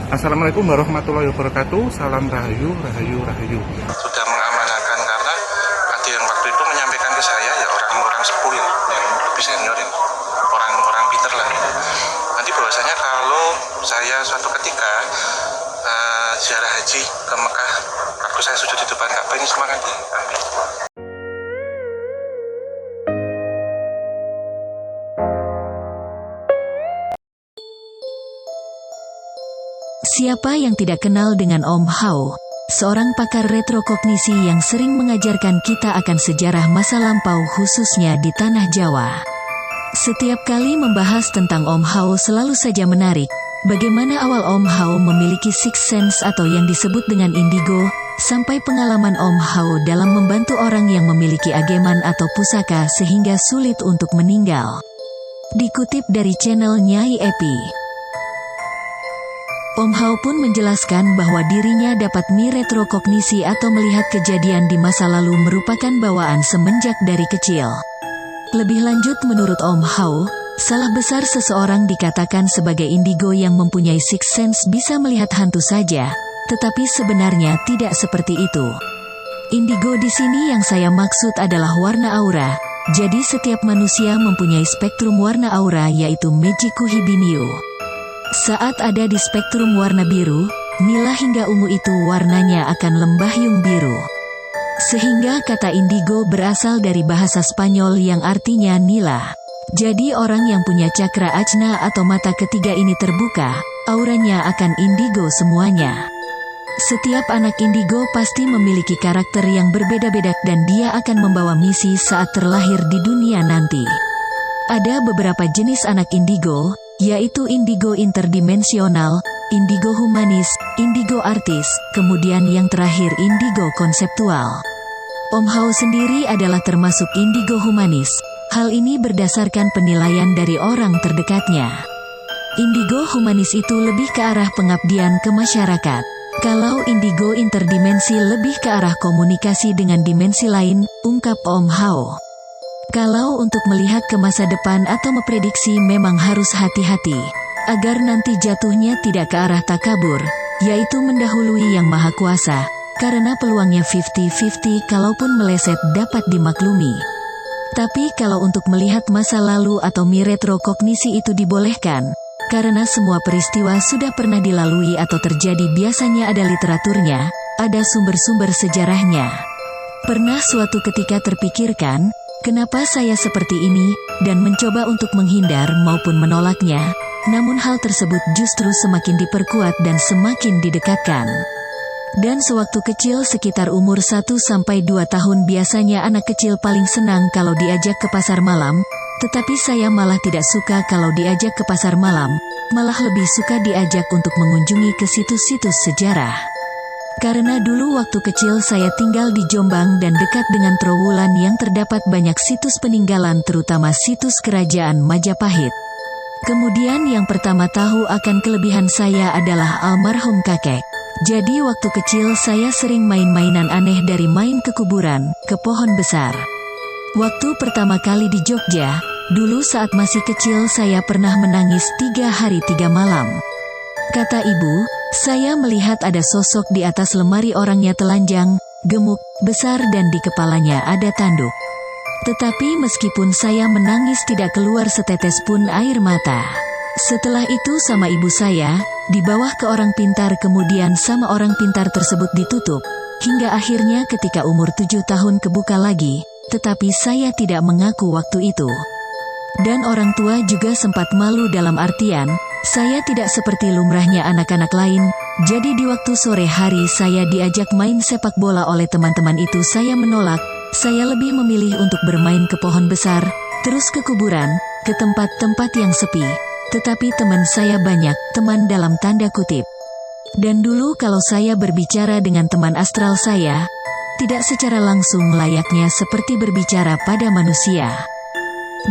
Assalamualaikum warahmatullahi wabarakatuh. Salam rahayu, rahayu, rahayu. Sudah mengamanahkan karena ada yang waktu itu menyampaikan ke saya ya orang-orang sepuh ya, yang lebih senior ya, orang-orang pinter lah. Nanti bahwasanya kalau saya suatu ketika ziarah haji ke Mekah, waktu saya sujud di depan Ka'bah ini semua kan diambil. Siapa yang tidak kenal dengan Om Hao, seorang pakar retrokognisi yang sering mengajarkan kita akan sejarah masa lampau khususnya di Tanah Jawa. Setiap kali membahas tentang Om Hao selalu saja menarik, bagaimana awal Om Hao memiliki sixth sense atau yang disebut dengan indigo, sampai pengalaman Om Hao dalam membantu orang yang memiliki ageman atau pusaka sehingga sulit untuk meninggal. Dikutip dari channel Nyai Epi, Om Hao pun menjelaskan bahwa dirinya dapat retrokognisi atau melihat kejadian di masa lalu merupakan bawaan semenjak dari kecil. Lebih lanjut menurut Om Hao, salah besar seseorang dikatakan sebagai indigo yang mempunyai sixth sense bisa melihat hantu saja, tetapi sebenarnya tidak seperti itu. Indigo di sini yang saya maksud adalah warna aura, jadi setiap manusia mempunyai spektrum warna aura yaitu Mejiku Hibiniu. Saat ada di spektrum warna biru, nila hingga ungu itu warnanya akan lembahyung biru. Sehingga kata indigo berasal dari bahasa Spanyol yang artinya nila. Jadi orang yang punya cakra ajna atau mata ketiga ini terbuka, auranya akan indigo semuanya. Setiap anak indigo pasti memiliki karakter yang berbeda-beda dan dia akan membawa misi saat terlahir di dunia nanti. Ada beberapa jenis anak indigo, yaitu indigo interdimensional, indigo humanis, indigo artis, kemudian yang terakhir indigo konseptual. Om Hao sendiri adalah termasuk indigo humanis. Hal ini berdasarkan penilaian dari orang terdekatnya. Indigo humanis itu lebih ke arah pengabdian ke masyarakat. Kalau indigo interdimensi lebih ke arah komunikasi dengan dimensi lain, ungkap Om Hao. Kalau untuk melihat ke masa depan atau memprediksi memang harus hati-hati, agar nanti jatuhnya tidak ke arah takabur, yaitu mendahului yang maha kuasa, karena peluangnya 50-50 kalaupun meleset dapat dimaklumi. Tapi kalau untuk melihat masa lalu atau retrokognisi itu dibolehkan, karena semua peristiwa sudah pernah dilalui atau terjadi biasanya ada literaturnya, ada sumber-sumber sejarahnya. Pernah suatu ketika terpikirkan, kenapa saya seperti ini, dan mencoba untuk menghindar maupun menolaknya, namun hal tersebut justru semakin diperkuat dan semakin didekatkan. Dan sewaktu kecil sekitar umur 1-2 tahun biasanya anak kecil paling senang kalau diajak ke pasar malam, tetapi saya malah tidak suka kalau diajak ke pasar malam, malah lebih suka diajak untuk mengunjungi ke situs-situs sejarah. Karena dulu waktu kecil saya tinggal di Jombang dan dekat dengan Trowulan yang terdapat banyak situs peninggalan terutama situs kerajaan Majapahit. Kemudian yang pertama tahu akan kelebihan saya adalah almarhum kakek. Jadi waktu kecil saya sering main-mainan aneh dari main ke kuburan, ke pohon besar. Waktu pertama kali di Jogja, dulu saat masih kecil saya pernah menangis 3 hari 3 malam. Kata ibu, saya melihat ada sosok di atas lemari orangnya telanjang, gemuk, besar dan di kepalanya ada tanduk. Tetapi meskipun saya menangis tidak keluar setetes pun air mata. Setelah itu sama ibu saya, dibawa ke orang pintar kemudian sama orang pintar tersebut ditutup, hingga akhirnya ketika umur 7 tahun kebuka lagi, tetapi saya tidak mengaku waktu itu. Dan orang tua juga sempat malu dalam artian, saya tidak seperti lumrahnya anak-anak lain, jadi di waktu sore hari saya diajak main sepak bola oleh teman-teman itu saya menolak, saya lebih memilih untuk bermain ke pohon besar, terus ke kuburan, ke tempat-tempat yang sepi. Tetapi teman saya banyak, teman dalam tanda kutip. Dan dulu kalau saya berbicara dengan teman astral saya, tidak secara langsung layaknya seperti berbicara pada manusia.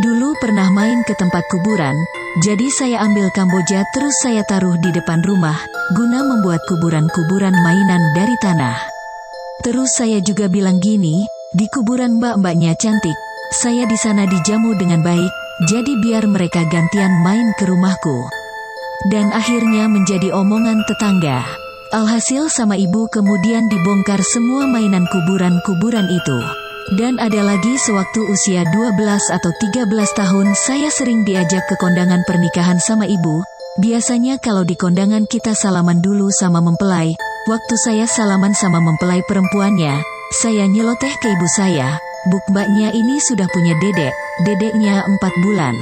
Dulu pernah main ke tempat kuburan, jadi saya ambil Kamboja terus saya taruh di depan rumah, guna membuat kuburan-kuburan mainan dari tanah. Terus saya juga bilang gini, di kuburan mbak-mbaknya cantik, saya di sana dijamu dengan baik, jadi biar mereka gantian main ke rumahku. dan akhirnya menjadi omongan tetangga. Alhasil sama ibu kemudian dibongkar semua mainan kuburan-kuburan itu. Dan ada lagi sewaktu usia 12 atau 13 tahun saya sering diajak ke kondangan pernikahan sama ibu. Biasanya kalau di kondangan kita salaman dulu sama mempelai. Waktu saya salaman sama mempelai perempuannya, saya nyeloteh ke ibu saya, "Buk, mbaknya ini sudah punya dedeknya 4 bulan.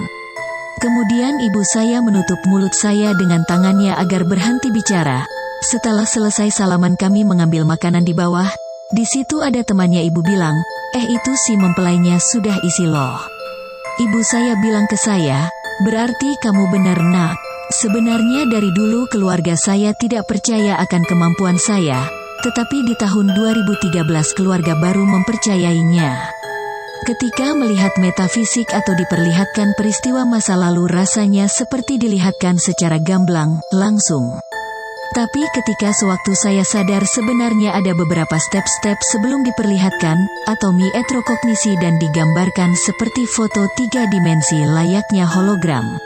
Kemudian ibu saya menutup mulut saya dengan tangannya agar berhenti bicara. Setelah selesai salaman kami mengambil makanan di bawah. Di situ ada temannya ibu bilang, itu si mempelainya sudah isi loh." Ibu saya bilang ke saya, "Berarti kamu benar nak." Sebenarnya dari dulu keluarga saya tidak percaya akan kemampuan saya, tetapi di tahun 2013 keluarga baru mempercayainya. Ketika melihat metafisik atau diperlihatkan peristiwa masa lalu rasanya seperti dilihatkan secara gamblang, langsung. Tapi ketika sewaktu saya sadar sebenarnya ada beberapa step-step sebelum diperlihatkan, atau mietrokognisi dan digambarkan seperti foto 3 dimensi layaknya hologram.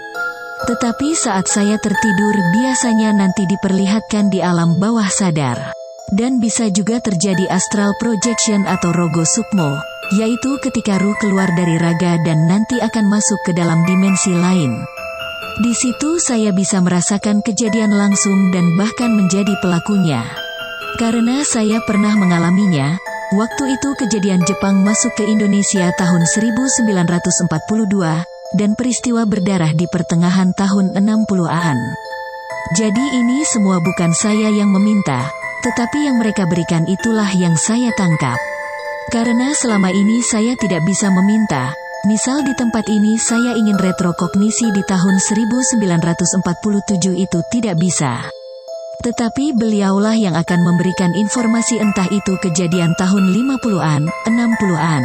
Tetapi saat saya tertidur biasanya nanti diperlihatkan di alam bawah sadar. Dan bisa juga terjadi astral projection atau rogo sukmo, yaitu ketika ruh keluar dari raga dan nanti akan masuk ke dalam dimensi lain. Di situ saya bisa merasakan kejadian langsung dan bahkan menjadi pelakunya. Karena saya pernah mengalaminya, waktu itu kejadian Jepang masuk ke Indonesia tahun 1942, dan peristiwa berdarah di pertengahan tahun 60-an. Jadi ini semua bukan saya yang meminta, tetapi yang mereka berikan itulah yang saya tangkap. Karena selama ini saya tidak bisa meminta. Misal di tempat ini saya ingin retrokognisi di tahun 1947 itu tidak bisa. Tetapi beliaulah yang akan memberikan informasi entah itu kejadian tahun 50-an, 60-an.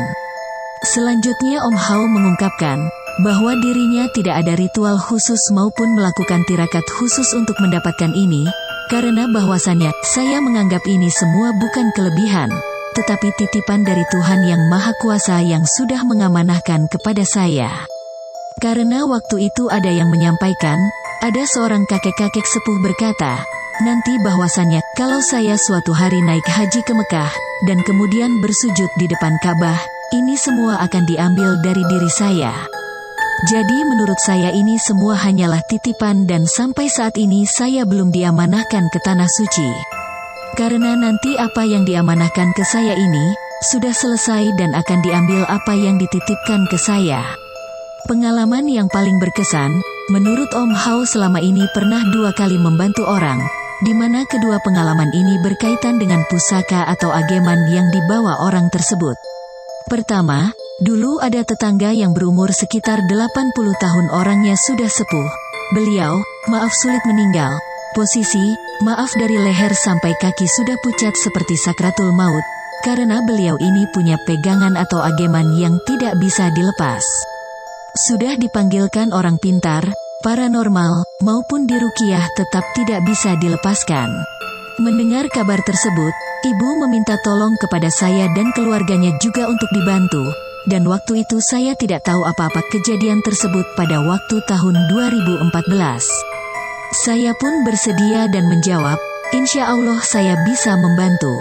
Selanjutnya Om Hao mengungkapkan bahwa dirinya tidak ada ritual khusus maupun melakukan tirakat khusus untuk mendapatkan ini, karena bahwasannya saya menganggap ini semua bukan kelebihan, tetapi titipan dari Tuhan Yang Maha Kuasa yang sudah mengamanahkan kepada saya. Karena waktu itu ada yang menyampaikan, ada seorang kakek-kakek sepuh berkata, nanti bahwasannya, kalau saya suatu hari naik haji ke Mekah, dan kemudian bersujud di depan Ka'bah, ini semua akan diambil dari diri saya. Jadi menurut saya ini semua hanyalah titipan dan sampai saat ini saya belum diamanahkan ke Tanah Suci. Karena nanti apa yang diamanahkan ke saya ini, sudah selesai dan akan diambil apa yang dititipkan ke saya. Pengalaman yang paling berkesan, menurut Om Hao selama ini pernah 2 kali membantu orang, di mana kedua pengalaman ini berkaitan dengan pusaka atau ageman yang dibawa orang tersebut. Pertama, dulu ada tetangga yang berumur sekitar 80 tahun orangnya sudah sepuh. Beliau, sulit meninggal. Posisi, dari leher sampai kaki sudah pucat seperti sakratul maut, karena beliau ini punya pegangan atau ageman yang tidak bisa dilepas. Sudah dipanggilkan orang pintar, paranormal, maupun diruqyah tetap tidak bisa dilepaskan. Mendengar kabar tersebut, ibu meminta tolong kepada saya dan keluarganya juga untuk dibantu, dan waktu itu saya tidak tahu apa-apa kejadian tersebut pada waktu tahun 2014. Saya pun bersedia dan menjawab, insya Allah saya bisa membantu.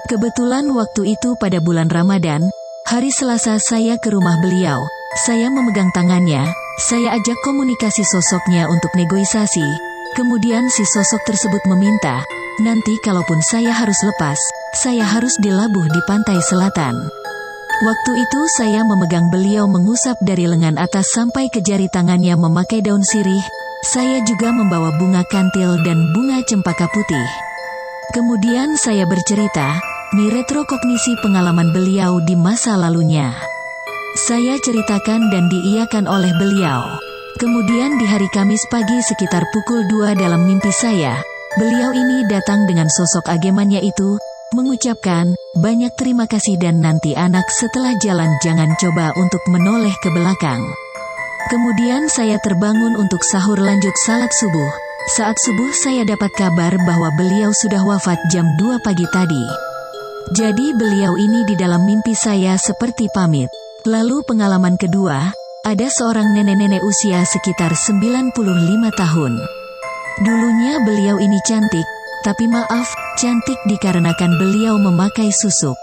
Kebetulan waktu itu pada bulan Ramadan, hari Selasa saya ke rumah beliau. Saya memegang tangannya, saya ajak komunikasi sosoknya untuk negosiasi. Kemudian si sosok tersebut meminta, nanti kalaupun saya harus lepas, saya harus dilabuh di pantai selatan. Waktu itu saya memegang beliau mengusap dari lengan atas sampai ke jari tangannya memakai daun sirih. Saya juga membawa bunga kantil dan bunga cempaka putih. Kemudian saya bercerita, retrokognisi pengalaman beliau di masa lalunya. Saya ceritakan dan diiyakan oleh beliau. Kemudian di hari Kamis pagi sekitar pukul 2 dalam mimpi saya, beliau ini datang dengan sosok agemannya itu, mengucapkan, banyak terima kasih dan nanti anak setelah jalan jangan coba untuk menoleh ke belakang. Kemudian saya terbangun untuk sahur lanjut salat subuh. Saat subuh saya dapat kabar bahwa beliau sudah wafat jam 2 pagi tadi. Jadi beliau ini di dalam mimpi saya seperti pamit. Lalu pengalaman kedua, ada seorang nenek-nenek usia sekitar 95 tahun. Dulunya beliau ini cantik, tapi maaf, cantik dikarenakan beliau memakai susuk.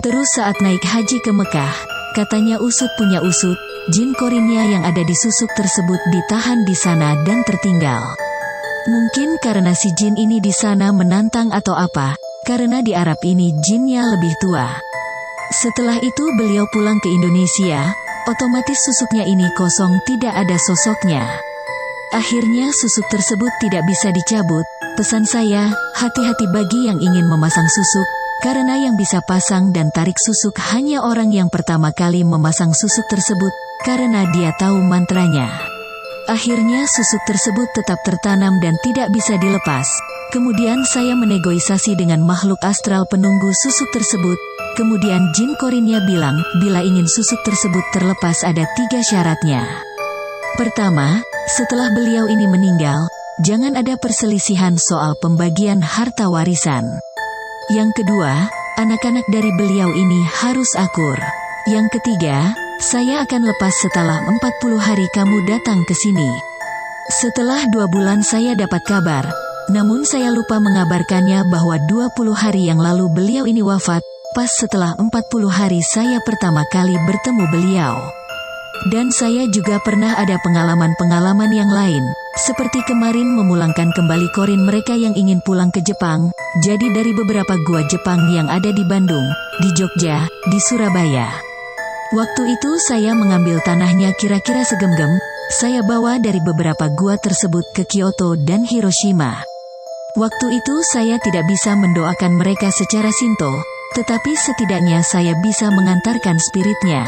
Terus saat naik haji ke Mekah, katanya usut punya usut, jin korinnya yang ada di susuk tersebut ditahan di sana dan tertinggal. Mungkin karena si jin ini di sana menantang atau apa, karena di Arab ini jinnya lebih tua. Setelah itu beliau pulang ke Indonesia, otomatis susuknya ini kosong, tidak ada sosoknya. Akhirnya susuk tersebut tidak bisa dicabut. Pesan saya, hati-hati bagi yang ingin memasang susuk, karena yang bisa pasang dan tarik susuk hanya orang yang pertama kali memasang susuk tersebut, karena dia tahu mantranya. Akhirnya susuk tersebut tetap tertanam dan tidak bisa dilepas. Kemudian saya menegosiasi dengan makhluk astral penunggu susuk tersebut. Kemudian jin korinnya bilang, bila ingin susuk tersebut terlepas ada 3 syaratnya. Pertama, setelah beliau ini meninggal, jangan ada perselisihan soal pembagian harta warisan. Yang kedua, anak-anak dari beliau ini harus akur. Yang ketiga, saya akan lepas setelah 40 hari kamu datang ke sini. Setelah 2 bulan saya dapat kabar, namun saya lupa mengabarkannya bahwa 20 hari yang lalu beliau ini wafat, pas setelah 40 hari saya pertama kali bertemu beliau. Dan saya juga pernah ada pengalaman-pengalaman yang lain, seperti kemarin memulangkan kembali korin mereka yang ingin pulang ke Jepang, jadi dari beberapa gua Jepang yang ada di Bandung, di Jogja, di Surabaya. Waktu itu saya mengambil tanahnya kira-kira segenggam, saya bawa dari beberapa gua tersebut ke Kyoto dan Hiroshima. Waktu itu saya tidak bisa mendoakan mereka secara Shinto, tetapi setidaknya saya bisa mengantarkan spiritnya.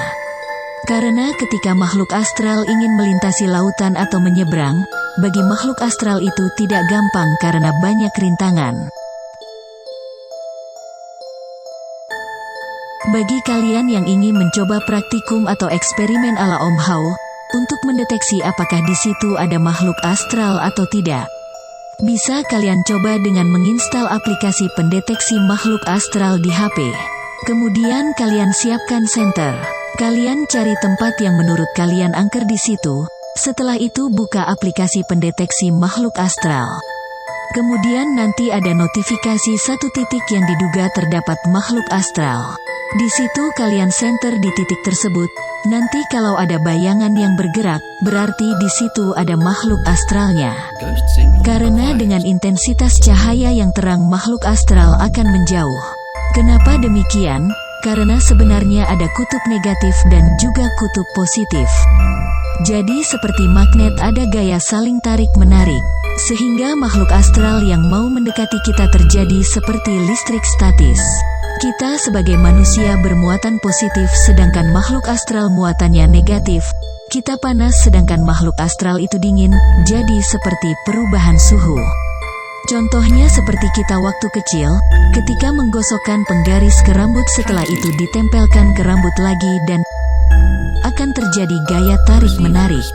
Karena ketika makhluk astral ingin melintasi lautan atau menyeberang, bagi makhluk astral itu tidak gampang karena banyak rintangan. Bagi kalian yang ingin mencoba praktikum atau eksperimen ala Om Hao, untuk mendeteksi apakah di situ ada makhluk astral atau tidak, bisa kalian coba dengan menginstal aplikasi pendeteksi makhluk astral di HP. Kemudian kalian siapkan senter. Kalian cari tempat yang menurut kalian angker di situ. Setelah itu buka aplikasi pendeteksi makhluk astral. Kemudian nanti ada notifikasi 1 titik yang diduga terdapat makhluk astral. Di situ kalian center di titik tersebut. Nanti kalau ada bayangan yang bergerak, berarti di situ ada makhluk astralnya. Karena dengan intensitas cahaya yang terang makhluk astral akan menjauh. Kenapa demikian? Karena sebenarnya ada kutub negatif dan juga kutub positif. Jadi seperti magnet ada gaya saling tarik-menarik, sehingga makhluk astral yang mau mendekati kita terjadi seperti listrik statis. Kita sebagai manusia bermuatan positif sedangkan makhluk astral muatannya negatif. Kita panas sedangkan makhluk astral itu dingin, jadi seperti perubahan suhu. Contohnya seperti kita waktu kecil, ketika menggosokkan penggaris ke rambut setelah itu ditempelkan ke rambut lagi dan akan terjadi gaya tarik-menarik.